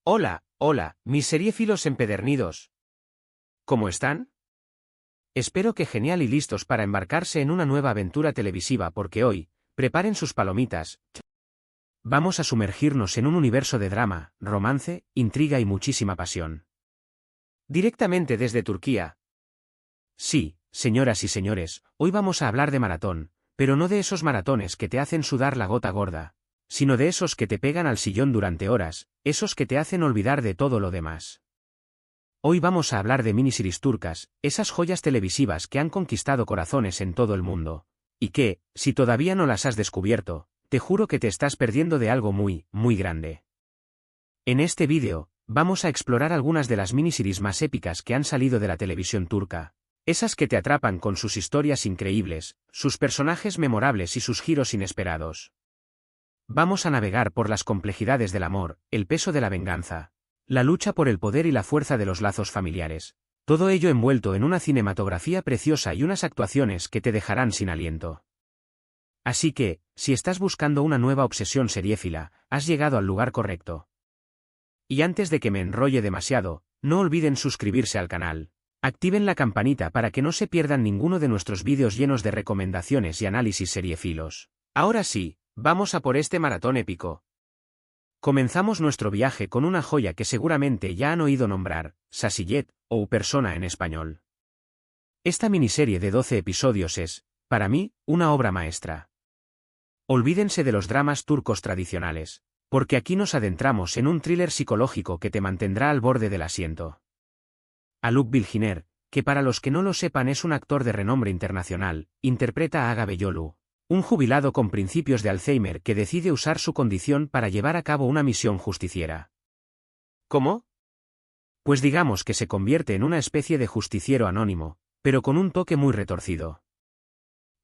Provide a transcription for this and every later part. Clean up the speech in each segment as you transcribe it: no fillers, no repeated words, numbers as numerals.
Hola, hola, mis seriéfilos empedernidos. ¿Cómo están? Espero que genial y listos para embarcarse en una nueva aventura televisiva porque hoy, preparen sus palomitas. Vamos a sumergirnos en un universo de drama, romance, intriga y muchísima pasión. Directamente desde Turquía. Sí, señoras y señores, hoy vamos a hablar de maratón, pero no de esos maratones que te hacen sudar la gota gorda, sino de esos que te pegan al sillón durante horas, esos que te hacen olvidar de todo lo demás. Hoy vamos a hablar de miniseries turcas, esas joyas televisivas que han conquistado corazones en todo el mundo, y que, si todavía no las has descubierto, te juro que te estás perdiendo de algo muy, muy grande. En este vídeo, vamos a explorar algunas de las miniseries más épicas que han salido de la televisión turca, esas que te atrapan con sus historias increíbles, sus personajes memorables y sus giros inesperados. Vamos a navegar por las complejidades del amor, el peso de la venganza, la lucha por el poder y la fuerza de los lazos familiares, todo ello envuelto en una cinematografía preciosa y unas actuaciones que te dejarán sin aliento. Así que, si estás buscando una nueva obsesión seriéfila, has llegado al lugar correcto. Y antes de que me enrolle demasiado, no olviden suscribirse al canal. Activen la campanita para que no se pierdan ninguno de nuestros vídeos llenos de recomendaciones y análisis seriéfilos. Ahora sí, vamos a por este maratón épico. Comenzamos nuestro viaje con una joya que seguramente ya han oído nombrar, Sasiyet, o Persona en español. Esta miniserie de 12 episodios es, para mí, una obra maestra. Olvídense de los dramas turcos tradicionales, porque aquí nos adentramos en un thriller psicológico que te mantendrá al borde del asiento. Haluk Bilginer, que para los que no lo sepan es un actor de renombre internacional, interpreta a Aga Beyolu, un jubilado con principios de Alzheimer que decide usar su condición para llevar a cabo una misión justiciera. ¿Cómo? Pues digamos que se convierte en una especie de justiciero anónimo, pero con un toque muy retorcido.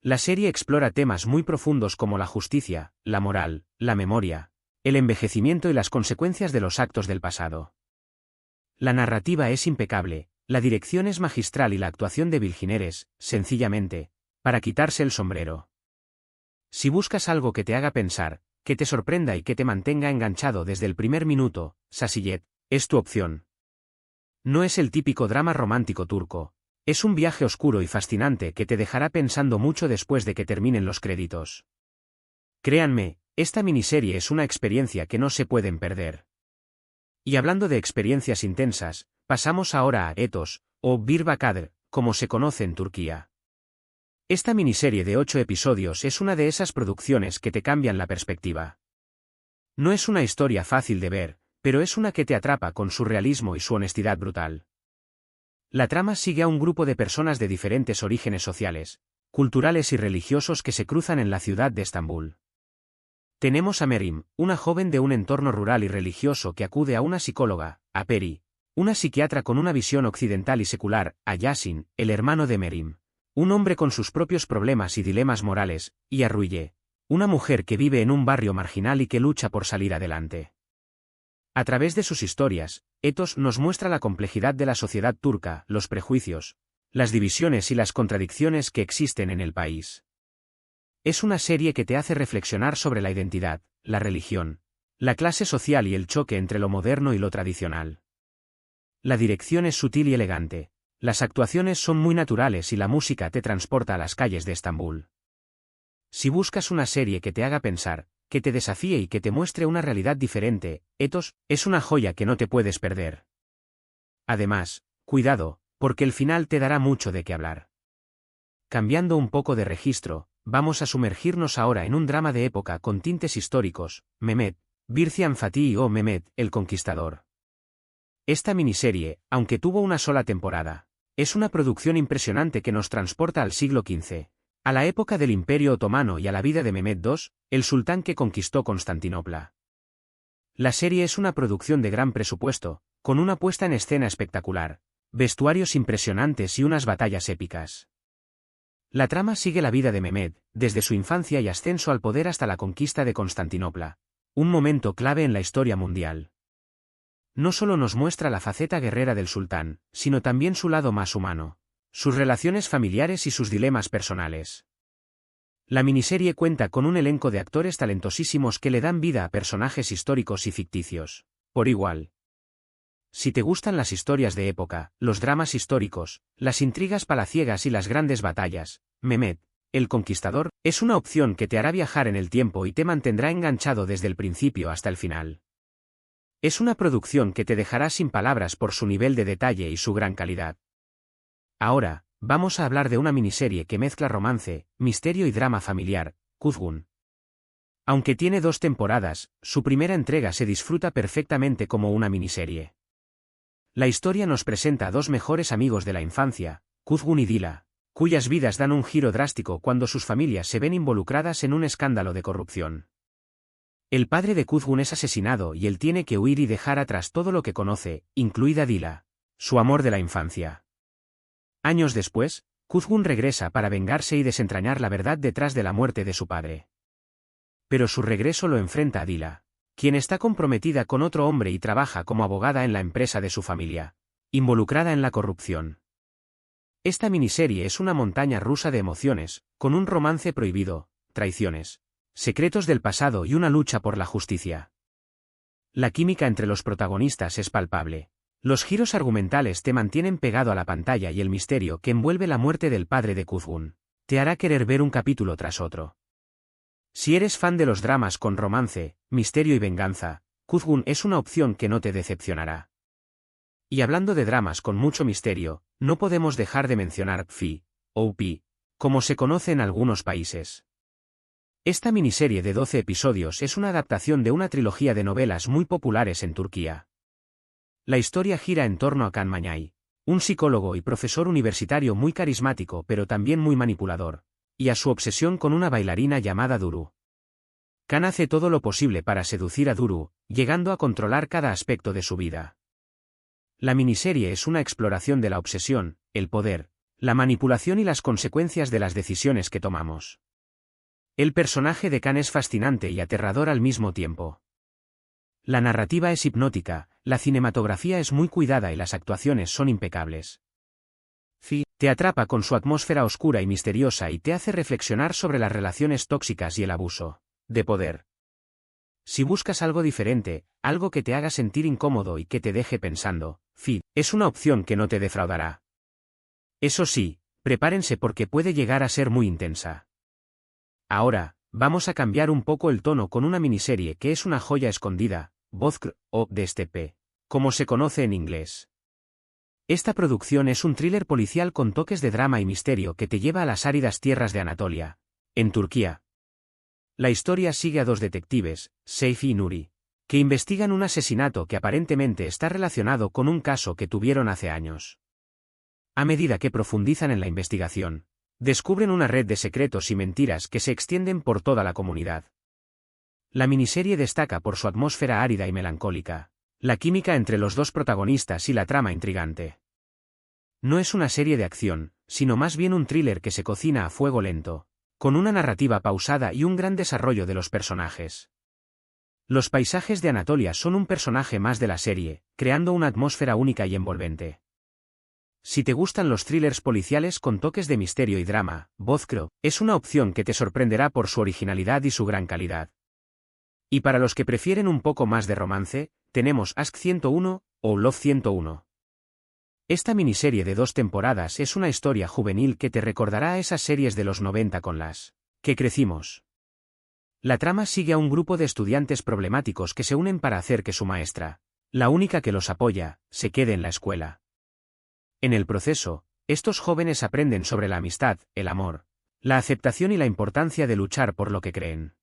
La serie explora temas muy profundos como la justicia, la moral, la memoria, el envejecimiento y las consecuencias de los actos del pasado. La narrativa es impecable, la dirección es magistral y la actuación de Bilginer es, sencillamente, para quitarse el sombrero. Si buscas algo que te haga pensar, que te sorprenda y que te mantenga enganchado desde el primer minuto, Sasiyet es tu opción. No es el típico drama romántico turco, es un viaje oscuro y fascinante que te dejará pensando mucho después de que terminen los créditos. Créanme, esta miniserie es una experiencia que no se pueden perder. Y hablando de experiencias intensas, pasamos ahora a Etos, o Bir Bakadır, como se conoce en Turquía. Esta miniserie de 8 episodios es una de esas producciones que te cambian la perspectiva. No es una historia fácil de ver, pero es una que te atrapa con su realismo y su honestidad brutal. La trama sigue a un grupo de personas de diferentes orígenes sociales, culturales y religiosos que se cruzan en la ciudad de Estambul. Tenemos a Merim, una joven de un entorno rural y religioso que acude a una psicóloga, a Peri, una psiquiatra con una visión occidental y secular, a Yasin, el hermano de Merim, un hombre con sus propios problemas y dilemas morales, y a Ruye, una mujer que vive en un barrio marginal y que lucha por salir adelante. A través de sus historias, Etos nos muestra la complejidad de la sociedad turca, los prejuicios, las divisiones y las contradicciones que existen en el país. Es una serie que te hace reflexionar sobre la identidad, la religión, la clase social y el choque entre lo moderno y lo tradicional. La dirección es sutil y elegante, las actuaciones son muy naturales y la música te transporta a las calles de Estambul. Si buscas una serie que te haga pensar, que te desafíe y que te muestre una realidad diferente, Etos es una joya que no te puedes perder. Además, cuidado, porque el final te dará mucho de qué hablar. Cambiando un poco de registro, vamos a sumergirnos ahora en un drama de época con tintes históricos, Mehmet, Bircian Fatih o Mehmet, el Conquistador. Esta miniserie, aunque tuvo una sola temporada, es una producción impresionante que nos transporta al siglo XV, a la época del Imperio Otomano y a la vida de Mehmet II, el sultán que conquistó Constantinopla. La serie es una producción de gran presupuesto, con una puesta en escena espectacular, vestuarios impresionantes y unas batallas épicas. La trama sigue la vida de Mehmet, desde su infancia y ascenso al poder hasta la conquista de Constantinopla, un momento clave en la historia mundial. No solo nos muestra la faceta guerrera del sultán, sino también su lado más humano, sus relaciones familiares y sus dilemas personales. La miniserie cuenta con un elenco de actores talentosísimos que le dan vida a personajes históricos y ficticios, por igual. Si te gustan las historias de época, los dramas históricos, las intrigas palaciegas y las grandes batallas, Mehmet, el Conquistador, es una opción que te hará viajar en el tiempo y te mantendrá enganchado desde el principio hasta el final. Es una producción que te dejará sin palabras por su nivel de detalle y su gran calidad. Ahora, vamos a hablar de una miniserie que mezcla romance, misterio y drama familiar, Kuzgun. Aunque tiene 2 temporadas, su primera entrega se disfruta perfectamente como una miniserie. La historia nos presenta a 2 mejores amigos de la infancia, Kuzgun y Dila, cuyas vidas dan un giro drástico cuando sus familias se ven involucradas en un escándalo de corrupción. El padre de Kuzgun es asesinado y él tiene que huir y dejar atrás todo lo que conoce, incluida Dila, su amor de la infancia. Años después, Kuzgun regresa para vengarse y desentrañar la verdad detrás de la muerte de su padre. Pero su regreso lo enfrenta a Dila, quien está comprometida con otro hombre y trabaja como abogada en la empresa de su familia, involucrada en la corrupción. Esta miniserie es una montaña rusa de emociones, con un romance prohibido, traiciones, secretos del pasado y una lucha por la justicia. La química entre los protagonistas es palpable. Los giros argumentales te mantienen pegado a la pantalla y el misterio que envuelve la muerte del padre de Kuzgun te hará querer ver un capítulo tras otro. Si eres fan de los dramas con romance, misterio y venganza, Kuzgun es una opción que no te decepcionará. Y hablando de dramas con mucho misterio, no podemos dejar de mencionar Fi, o Pi, como se conoce en algunos países. Esta miniserie de 12 episodios es una adaptación de una trilogía de novelas muy populares en Turquía. La historia gira en torno a Kan Mañay, un psicólogo y profesor universitario muy carismático pero también muy manipulador, y a su obsesión con una bailarina llamada Duru. Kan hace todo lo posible para seducir a Duru, llegando a controlar cada aspecto de su vida. La miniserie es una exploración de la obsesión, el poder, la manipulación y las consecuencias de las decisiones que tomamos. El personaje de Kan es fascinante y aterrador al mismo tiempo. La narrativa es hipnótica, la cinematografía es muy cuidada y las actuaciones son impecables. Fi te atrapa con su atmósfera oscura y misteriosa y te hace reflexionar sobre las relaciones tóxicas y el abuso de poder. Si buscas algo diferente, algo que te haga sentir incómodo y que te deje pensando, Fi es una opción que no te defraudará. Eso sí, prepárense porque puede llegar a ser muy intensa. Ahora, vamos a cambiar un poco el tono con una miniserie que es una joya escondida, Bozkır, o DSTP, como se conoce en inglés. Esta producción es un thriller policial con toques de drama y misterio que te lleva a las áridas tierras de Anatolia, en Turquía. La historia sigue a 2 detectives, Seyfi y Nuri, que investigan un asesinato que aparentemente está relacionado con un caso que tuvieron hace años. A medida que profundizan en la investigación, descubren una red de secretos y mentiras que se extienden por toda la comunidad. La miniserie destaca por su atmósfera árida y melancólica, la química entre los 2 protagonistas y la trama intrigante. No es una serie de acción, sino más bien un thriller que se cocina a fuego lento, con una narrativa pausada y un gran desarrollo de los personajes. Los paisajes de Anatolia son un personaje más de la serie, creando una atmósfera única y envolvente. Si te gustan los thrillers policiales con toques de misterio y drama, Bozkır es una opción que te sorprenderá por su originalidad y su gran calidad. Y para los que prefieren un poco más de romance, tenemos Aşk 101, o Love 101. Esta miniserie de 2 temporadas es una historia juvenil que te recordará a esas series de los 90 con las que crecimos. La trama sigue a un grupo de estudiantes problemáticos que se unen para hacer que su maestra, la única que los apoya, se quede en la escuela. En el proceso, estos jóvenes aprenden sobre la amistad, el amor, la aceptación y la importancia de luchar por lo que creen.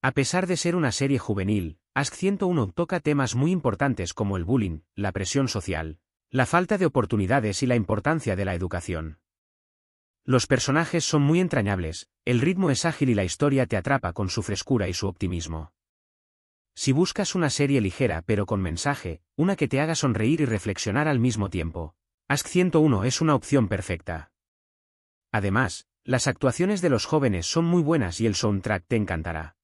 A pesar de ser una serie juvenil, Aşk 101 toca temas muy importantes como el bullying, la presión social, la falta de oportunidades y la importancia de la educación. Los personajes son muy entrañables, el ritmo es ágil y la historia te atrapa con su frescura y su optimismo. Si buscas una serie ligera pero con mensaje, una que te haga sonreír y reflexionar al mismo tiempo, Aşk 101 es una opción perfecta. Además, las actuaciones de los jóvenes son muy buenas y el soundtrack te encantará.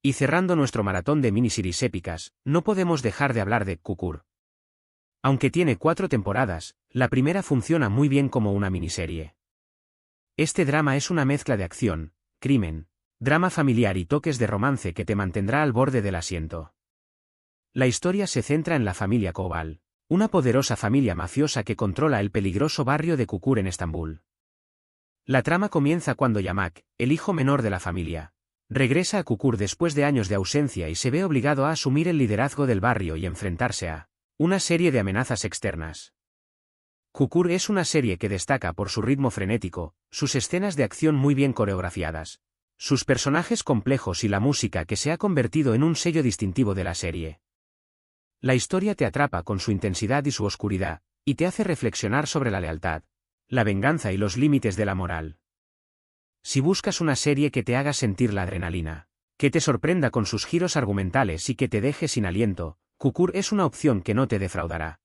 Y cerrando nuestro maratón de miniseries épicas, no podemos dejar de hablar de Çukur. Aunque tiene 4 temporadas, la primera funciona muy bien como una miniserie. Este drama es una mezcla de acción, crimen, drama familiar y toques de romance que te mantendrá al borde del asiento. La historia se centra en la familia Koval, una poderosa familia mafiosa que controla el peligroso barrio de Kukur en Estambul. La trama comienza cuando Yamak, el hijo menor de la familia, regresa a Kukur después de años de ausencia y se ve obligado a asumir el liderazgo del barrio y enfrentarse a una serie de amenazas externas. Kukur es una serie que destaca por su ritmo frenético, sus escenas de acción muy bien coreografiadas, sus personajes complejos y la música que se ha convertido en un sello distintivo de la serie. La historia te atrapa con su intensidad y su oscuridad, y te hace reflexionar sobre la lealtad, la venganza y los límites de la moral. Si buscas una serie que te haga sentir la adrenalina, que te sorprenda con sus giros argumentales y que te deje sin aliento, Kukur es una opción que no te defraudará.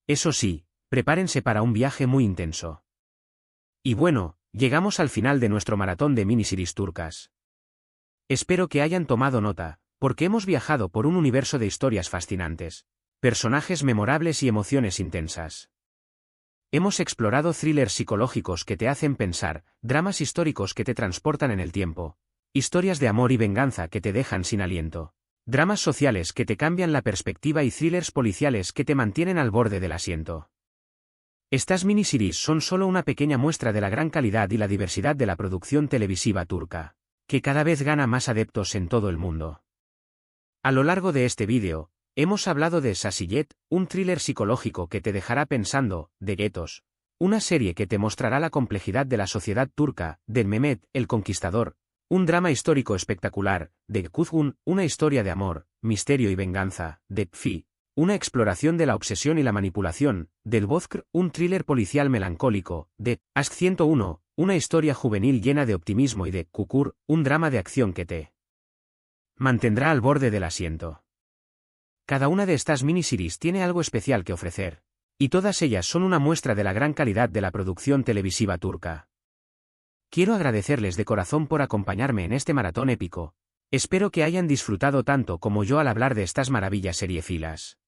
Eso sí, prepárense para un viaje muy intenso. Y bueno, llegamos al final de nuestro maratón de miniseries turcas. Espero que hayan tomado nota, porque hemos viajado por un universo de historias fascinantes, personajes memorables y emociones intensas. Hemos explorado thrillers psicológicos que te hacen pensar, dramas históricos que te transportan en el tiempo, historias de amor y venganza que te dejan sin aliento, dramas sociales que te cambian la perspectiva y thrillers policiales que te mantienen al borde del asiento. Estas miniseries son solo una pequeña muestra de la gran calidad y la diversidad de la producción televisiva turca, que cada vez gana más adeptos en todo el mundo. A lo largo de este vídeo, hemos hablado de Sasiyet, un thriller psicológico que te dejará pensando, de Guetos, una serie que te mostrará la complejidad de la sociedad turca, de Mehmet, el Conquistador, un drama histórico espectacular, de Kuzgun, una historia de amor, misterio y venganza, de Pfi, una exploración de la obsesión y la manipulación, del Bozkr, un thriller policial melancólico, de Ask 101, una historia juvenil llena de optimismo y de Kukur, un drama de acción que te mantendrá al borde del asiento. Cada una de estas miniseries tiene algo especial que ofrecer, y todas ellas son una muestra de la gran calidad de la producción televisiva turca. Quiero agradecerles de corazón por acompañarme en este maratón épico. Espero que hayan disfrutado tanto como yo al hablar de estas maravillas seriefilas.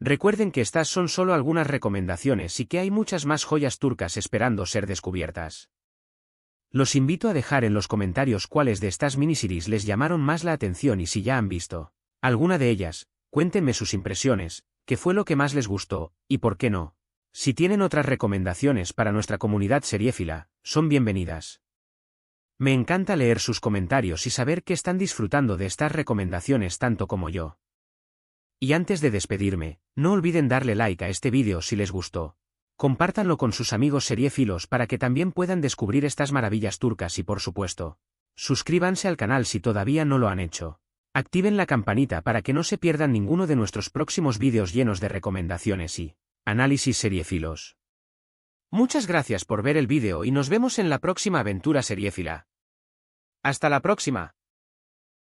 Recuerden que estas son solo algunas recomendaciones y que hay muchas más joyas turcas esperando ser descubiertas. Los invito a dejar en los comentarios cuáles de estas miniseries les llamaron más la atención y si ya han visto alguna de ellas, cuéntenme sus impresiones, qué fue lo que más les gustó, y por qué no. Si tienen otras recomendaciones para nuestra comunidad seriéfila, son bienvenidas. Me encanta leer sus comentarios y saber que están disfrutando de estas recomendaciones tanto como yo. Y antes de despedirme, no olviden darle like a este vídeo si les gustó. Compártanlo con sus amigos seriéfilos para que también puedan descubrir estas maravillas turcas y por supuesto, suscríbanse al canal si todavía no lo han hecho. Activen la campanita para que no se pierdan ninguno de nuestros próximos vídeos llenos de recomendaciones y análisis seriéfilos. Muchas gracias por ver el vídeo y nos vemos en la próxima aventura seriéfila. ¡Hasta la próxima!